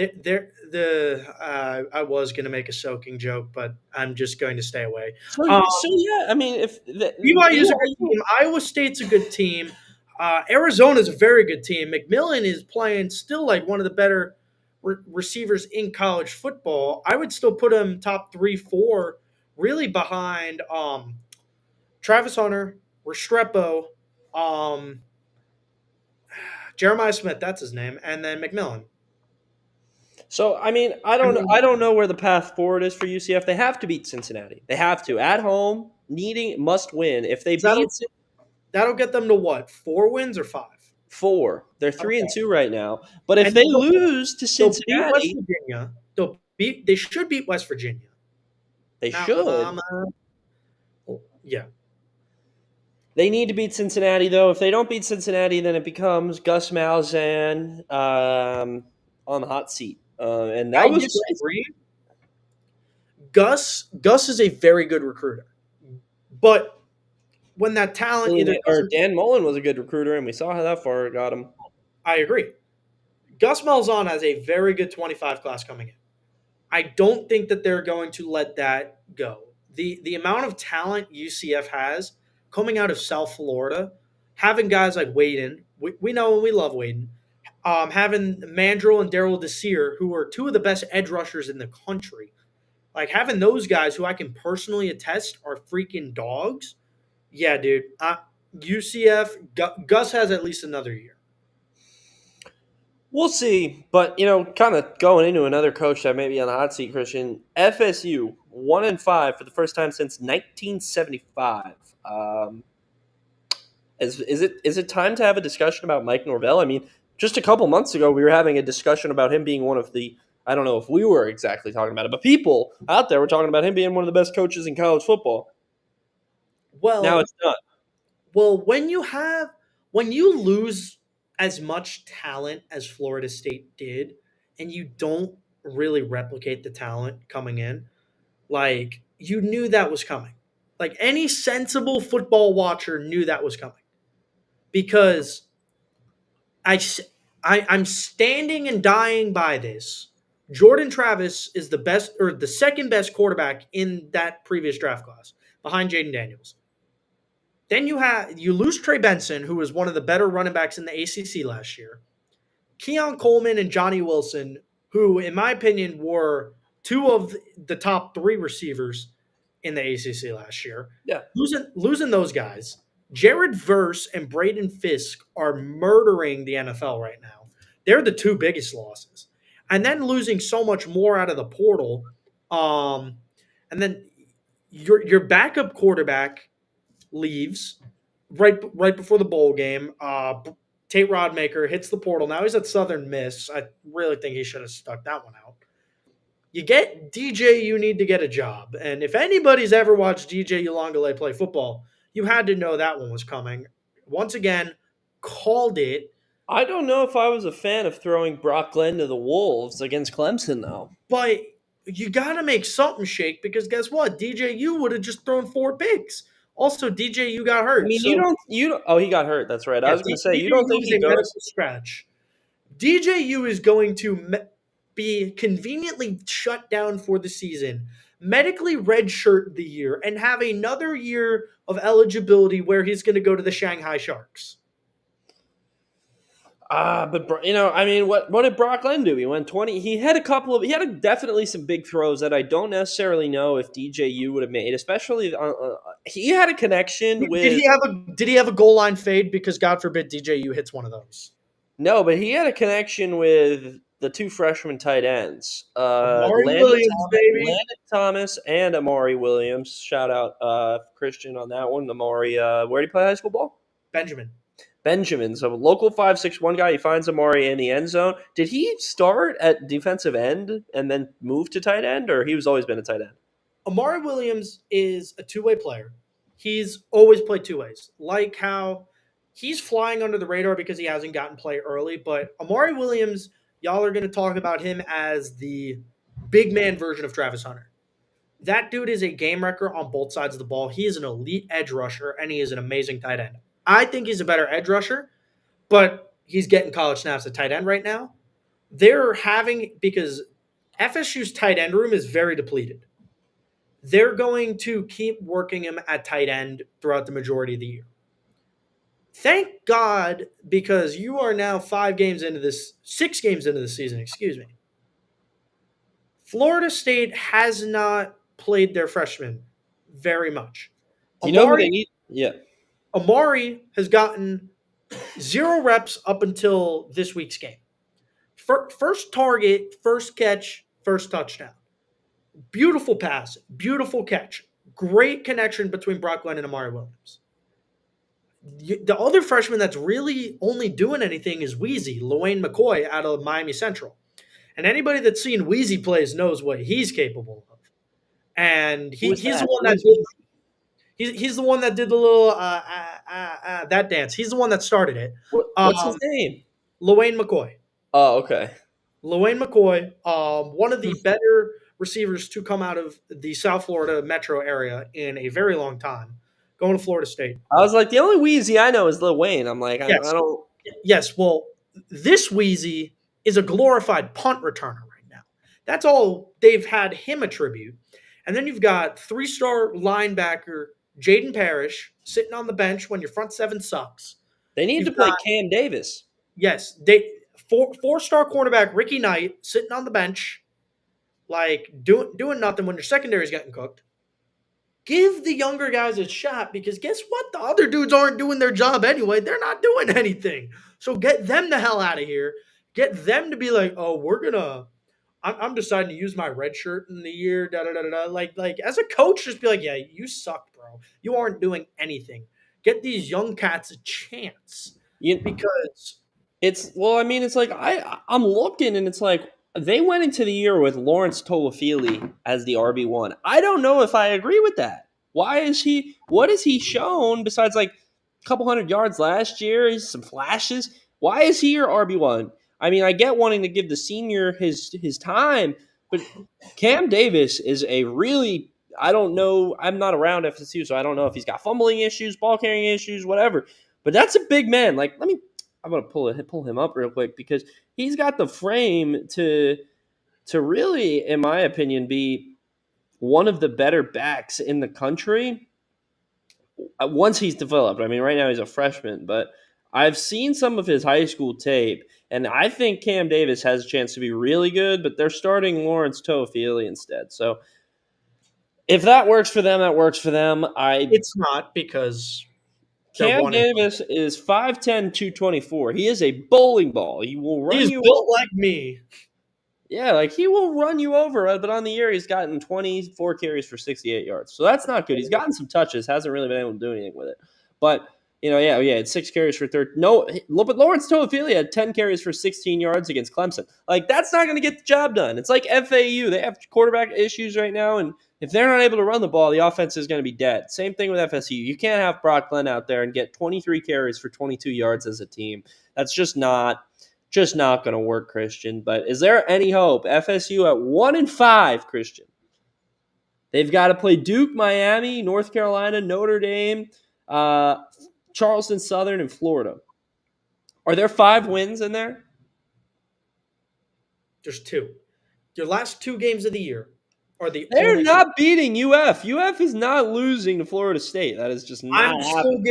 was gonna make a soaking joke, but I'm just going to stay away.
So,
Um,
so yeah, I mean, if
BYU is a good team. Iowa State's a good team. Arizona's a very good team. McMillan is playing still like one of the better receivers in college football. I would still put him top 3, 4, really behind Travis Hunter, Restrepo, um, Jeremiah Smith. That's his name, and then McMillan.
So I mean, I don't know where the path forward is for UCF. They have to beat Cincinnati. They have to at home, must win. If they beat
That'll get them to what? 4 wins or 5?
4, they're 3-2 right now. But if
And
they lose to
they'll beat West
Cincinnati,
Virginia. They should beat West Virginia.
they
Now,
should.
Yeah.
They need to beat Cincinnati, though. If they don't beat Cincinnati, then it becomes Gus Malzahn on the hot seat, and that
I
was
disagree. Gus is a very good recruiter, but when that talent
Dan Mullen was a good recruiter, and we saw how that far got him.
I agree. Gus Malzahn has a very good 25 class coming in. I don't think that they're going to let that go. The amount of talent UCF has coming out of South Florida, having guys like Waden, we know and we love Waden, having Mandrill and Daryl Desir, who are 2 of the best edge rushers in the country. Like having those guys who I can personally attest are freaking dogs. Yeah, dude. UCF, Gus has at least another year.
We'll see, but kind of going into another coach that may be on the hot seat, Christian. FSU 1-5 for the first time since 1975. Is it time to have a discussion about Mike Norvell? I mean, just a couple months ago, we were having a discussion about him being one of the. I don't know if we were exactly talking about it, but people out there were talking about him being one of the best coaches in college football.
Well,
now it's not.
Well, when you lose as much talent as Florida State did, and you don't really replicate the talent coming in, like you knew that was coming. Like any sensible football watcher knew that was coming, because I'm standing and dying by this. Jordan Travis is the best or the second best quarterback in that previous draft class behind Jaden Daniels. Then you lose Trey Benson, who was one of the better running backs in the ACC last year. Keon Coleman and Johnny Wilson, who, in my opinion, were two of the top three receivers in the ACC last year.
Yeah.
Losing those guys. Jared Verse and Braden Fisk are murdering the NFL right now. They're the two biggest losses. And then losing so much more out of the portal. And then your backup quarterback leaves right before the bowl game. Tate Rodmaker hits the portal. Now he's at Southern Miss. I really think he should have stuck that one out. You get DJ, you need to get a job. And if anybody's ever watched DJ Ulongale play football, you had to know that one was coming. Once again, called it.
I don't know if I was a fan of throwing Brock Glenn to the Wolves against Clemson, though.
But you got to make something shake because guess what? DJU would have just thrown 4 picks. Also, DJU got hurt.
I mean, you don't. Oh, he got hurt. That's right. I was going to say, you don't think he goes
scratch. DJU is going to be conveniently shut down for the season, medically redshirt the year, and have another year of eligibility where he's going to go to the Shanghai Sharks.
But I mean, what did Brock Glenn do? He went 20. He had definitely some big throws that I don't necessarily know if DJU would have made. Especially, he had a connection with.
Did he have a goal line fade? Because God forbid DJU hits one of those.
No, but he had a connection with the two freshman tight ends,
Landon
Thomas and Amari Williams. Shout out Christian on that one. Amari, where did he play high school ball? Benjamin, so local 5'6" guy. He finds Amari in the end zone. Did he start at defensive end and then move to tight end, or he's always been a tight end?
Amari Williams is a two-way player. He's always played two ways. Like how he's flying under the radar because he hasn't gotten play early, but Amari Williams, y'all are going to talk about him as the big man version of Travis Hunter. That dude is a game wrecker on both sides of the ball. He is an elite edge rusher, and he is an amazing tight end. I think he's a better edge rusher, but he's getting college snaps at tight end right now. Because FSU's tight end room is very depleted. They're going to keep working him at tight end throughout the majority of the year. Thank God, because you are now 6 games into the season, Florida State has not played their freshmen very much.
Do you know who they need? Yeah.
Amari has gotten 0 reps up until this week's game. First target, first catch, first touchdown. Beautiful pass, beautiful catch. Great connection between Brock Glenn and Amari Williams. The other freshman that's really only doing anything is Weezy, Lawayne McCoy out of Miami Central. And anybody that's seen Weezy plays knows what he's capable of. And he's the one that he's the one that did the little that dance. He's the one that started it.
What's his name?
Lawayne McCoy.
Oh, okay.
Lawayne McCoy, one of the better receivers to come out of the South Florida metro area in a very long time, going to Florida State.
I was like, the only Wheezy I know is Lil Wayne. I'm like, I don't.
Yes, well, this Wheezy is a glorified punt returner right now. That's all they've had him attribute. And then you've got 3-star linebacker Jaden Parrish sitting on the bench when your front seven sucks.
They need to play Cam Davis.
Yes, 4-star cornerback Ricky Knight sitting on the bench, like doing nothing when your secondary is getting cooked. Give the younger guys a shot because guess what? The other dudes aren't doing their job anyway. They're not doing anything. So get them the hell out of here. Get them to be like, oh, I'm deciding to use my red shirt in the year. Da da da da. Like as a coach, just be like, yeah, you suck, bro. You aren't doing anything. Get these young cats a chance because
it's like I'm looking and it's like they went into the year with Lawrence Tolafili as the RB1. I don't know if I agree with that. What has he shown besides like a couple hundred yards last year, some flashes? Why is he your RB1? I mean, I get wanting to give the senior his time, but Cam Davis is a really, I don't know, I'm not around FSU, so I don't know if he's got fumbling issues, ball carrying issues, whatever. But that's a big man. Like, I'm going to pull him up real quick because he's got the frame to really, in my opinion, be one of the better backs in the country once he's developed. I mean, right now he's a freshman, but I've seen some of his high school tape, And I think Cam Davis has a chance to be really good, but they're starting Lawrence Toafili instead. So if that works for them, that works for them.
It's not because they're
Cam
one and
Davis is 5'10", 224. He is a bowling ball. He will run
he's
you
built
over.
like me.
Yeah, like he will run you over. But on the year, he's gotten 24 carries for 68 yards. So that's not good. He's gotten some touches, hasn't really been able to do anything with it. But it's 6 carries for 30. No, but Lawrence Toafili had 10 carries for 16 yards against Clemson. Like that's not going to get the job done. It's like FAU. They have quarterback issues right now, and if they're not able to run the ball, the offense is going to be dead. Same thing with FSU. You can't have Brock Glenn out there and get 23 carries for 22 yards as a team. That's just not going to work, Christian. But is there any hope? FSU at 1-5, Christian. They've got to play Duke, Miami, North Carolina, Notre Dame, Charleston Southern, and Florida. Are there 5 wins in there?
There's 2. Your last 2 games of the year are the
They're
only
not beating UF. UF is not losing to Florida State. That is just not happening.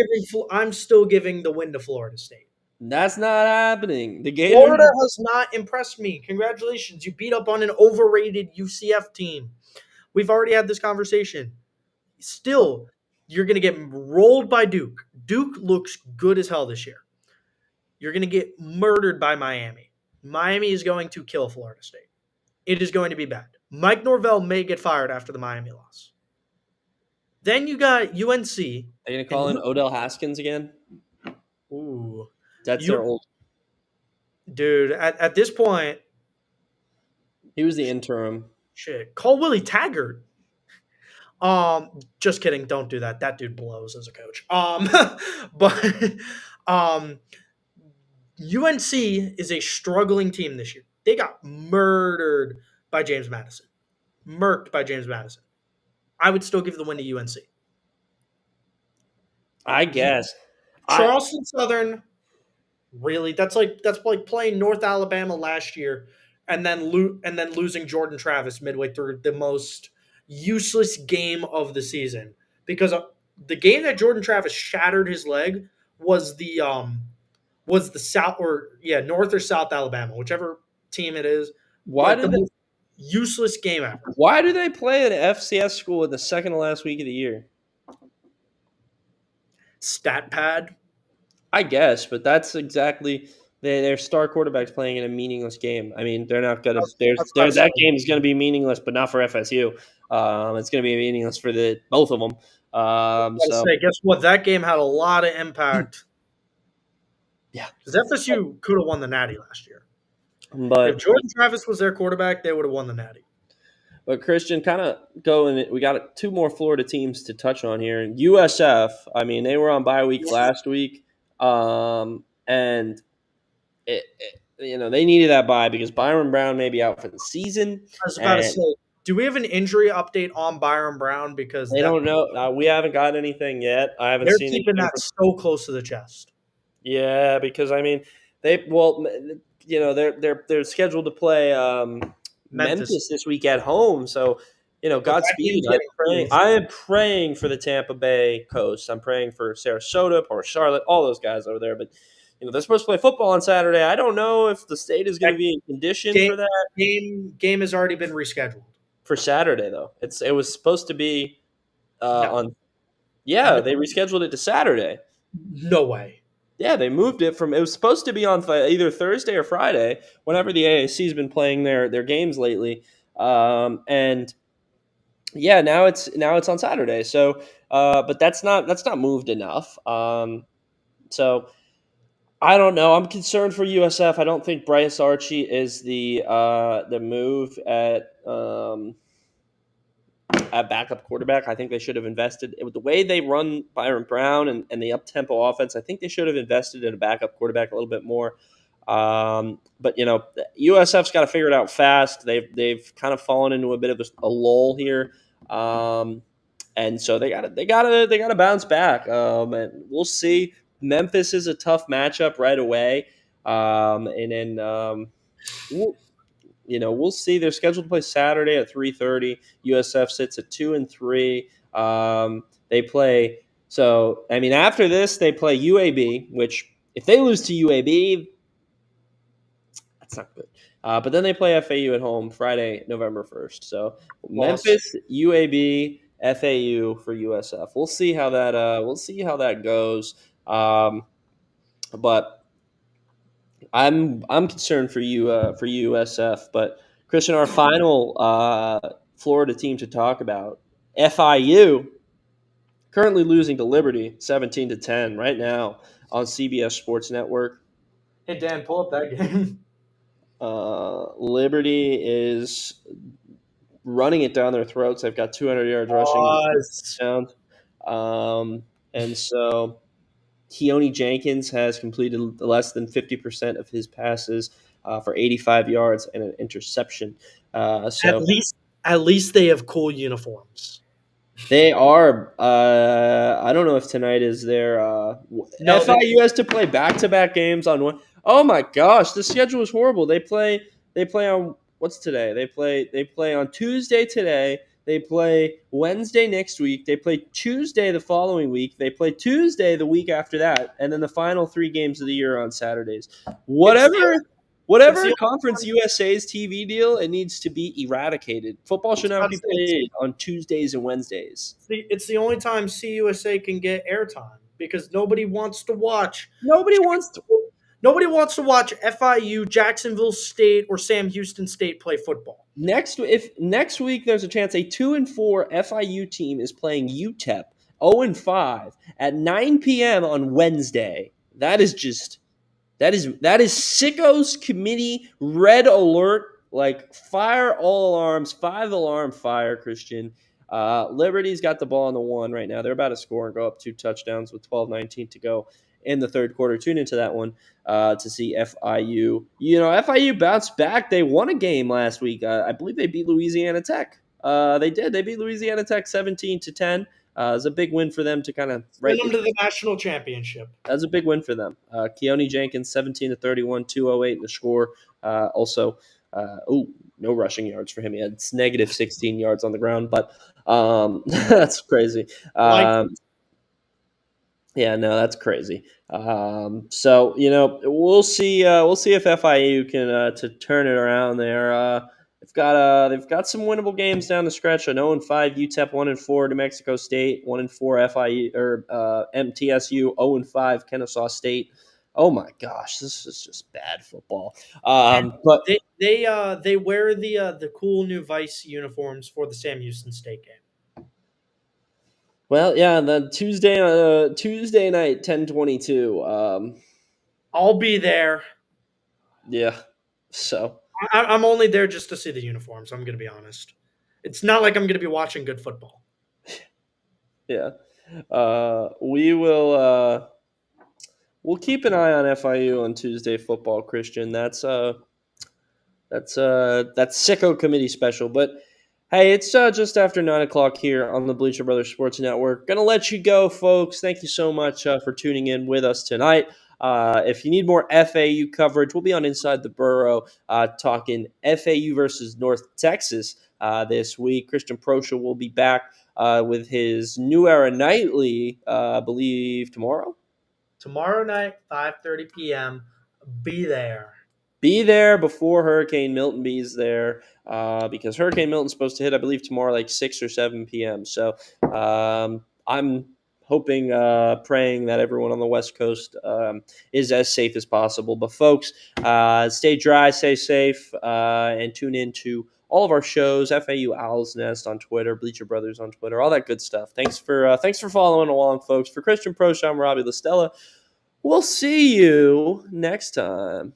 I'm still giving the win to Florida State.
That's not happening. The Gators.
Florida has not impressed me. Congratulations. You beat up on an overrated UCF team. We've already had this conversation. Still, you're going to get rolled by Duke. Duke looks good as hell this year. You're going to get murdered by Miami. Miami is going to kill Florida State. It is going to be bad. Mike Norvell may get fired after the Miami loss. Then you got UNC.
Are you going to call in Odell Haskins again?
Ooh.
That's their old.
Dude, at this point.
He was the interim.
Shit. Call Willie Taggart. Just kidding. Don't do that. That dude blows as a coach. But UNC is a struggling team this year. They got murdered by James Madison. Murked by James Madison. I would still give the win to UNC.
I guess.
Charleston Southern, really? That's like playing North Alabama last year and then losing Jordan Travis midway through the most useless game of the season. Because the game that Jordan Travis shattered his leg was the North or South Alabama, whichever team it is. Useless game ever.
Why do they play at an FCS school in the second to last week of the year?
Stat pad?
I guess, but that's exactly their star quarterback's playing in a meaningless game. I mean, they're not going to. That game is going to be meaningless, but not for FSU. It's going to be meaningless for both of them.
Guess what? That game had a lot of impact.
Yeah,
because FSU could have won the Natty last year.
But
if Jordan Travis was their quarterback, they would have won the Natty.
But Christian, kind of going. We got 2 more Florida teams to touch on here. USF. I mean, they were on bye week last week, and they needed that bye because Byron Brown may be out for the season.
I was about to say, do we have an injury update on Byron Brown? Because
they don't know. We haven't got anything yet. I haven't seen.
They're keeping that so close to the chest.
Yeah, because I mean, they're scheduled to play Memphis this week at home. So, Godspeed. I am praying for the Tampa Bay coast. I'm praying for Sarasota or Charlotte, all those guys over there. But they're supposed to play football on Saturday. I don't know if the state is going to be in condition for that.
Game has already been rescheduled
for Saturday, though. It was supposed to be on. Yeah, they rescheduled it to Saturday.
No way.
Yeah, they moved it from. It was supposed to be on either Thursday or Friday. Whenever the AAC's been playing their games lately, and yeah, now it's on Saturday. So, but that's not moved enough. So I don't know. I'm concerned for USF. I don't think Bryce Archie is the move at backup quarterback. I think they should have invested with the way they run Byron Brown and the up-tempo offense. I think they should have invested in a backup quarterback a little bit more. But USF's got to figure it out fast. They've kind of fallen into a bit of a lull here. And so they gotta bounce back. And we'll see. Memphis is a tough matchup right away. And then we'll see. They're scheduled to play Saturday at 3:30. USF sits at 2-3. They play. So after this, they play UAB. Which, if they lose to UAB, That's not good. But then they play FAU at home Friday, November 1st. So
Loss.
Memphis, UAB, FAU for USF. We'll see how that goes. But I'm concerned for for USF. But Christian, our final Florida team to talk about, FIU, currently losing to Liberty 17-10 right now on CBS Sports Network.
Hey Dan, pull up that game.
Liberty is running it down their throats. They've got 200 yards rushing
Loss.
touchdowns. And so Keone Jenkins has completed less than 50% of his passes for 85 yards and an interception. So
At least they have cool uniforms.
they are. I don't know if tonight is their.
No,
FIU has to play back-to-back games on one. Oh my gosh, the schedule is horrible. They play. They play on what's today? They play on Tuesday today. They play Wednesday next week. They play Tuesday the following week. They play Tuesday the week after that, and then the final 3 games of the year are on Saturdays. Whatever Conference USA's TV deal, it needs to be eradicated. Football should not be played on Tuesdays and Wednesdays.
It's the only time CUSA can get airtime because nobody wants to watch.
Nobody wants to
watch FIU, Jacksonville State, or Sam Houston State play football.
Next week there's a chance a 2-4 FIU team is playing UTEP 0-5 at 9 p.m. on Wednesday. That is sickos committee red alert. Like fire all alarms, 5-alarm fire, Christian. Liberty's got the ball on the 1 right now. They're about to score and go up 2 touchdowns with 12:19 to go in the third quarter. Tune into that one to see FIU. FIU bounced back. They won a game last week. I believe they beat Louisiana Tech. They did. They beat Louisiana Tech 17-10. It was a big win for them to kind of
bring them to the national championship.
That was a big win for them. Keone Jenkins 17-31, 208 in the score. Also, no rushing yards for him. He had negative 16 yards on the ground, but that's crazy. Yeah, no, that's crazy. So we'll see. We'll see if FIU can to turn it around there. They've got some winnable games down the stretch. An 0-5 UTEP, 1-4 New Mexico State, 1-4 FIU or MTSU, 0-5 Kennesaw State. Oh my gosh, this is just bad football. But
they wear the cool new Vice uniforms for the Sam Houston State game.
Well, yeah, the Tuesday night, 10:22.
I'll be there.
Yeah, so
I'm only there just to see the uniforms. I'm going to be honest. It's not like I'm going to be watching good football.
Yeah, we will. We'll keep an eye on FIU on Tuesday football, Christian. That's sicko committee special, but. Hey, it's just after 9 o'clock here on the Bleacher Brothers Sports Network. Gonna let you go, folks. Thank you so much for tuning in with us tonight. If you need more FAU coverage, we'll be on Inside the Borough talking FAU versus North Texas this week. Christian Proscia will be back with his New Era Nightly, I believe, tomorrow.
Tomorrow night, 5:30 p.m. Be there.
Be there before Hurricane Milton B's there because Hurricane Milton's supposed to hit, I believe, tomorrow like 6 or 7 p.m. So I'm hoping, praying that everyone on the West Coast is as safe as possible. But, folks, stay dry, stay safe, and tune in to all of our shows, FAU Owl's Nest on Twitter, Bleacher Brothers on Twitter, all that good stuff. Thanks for following along, folks. For Christian Proscia, I'm Robbie Lastella. We'll see you next time.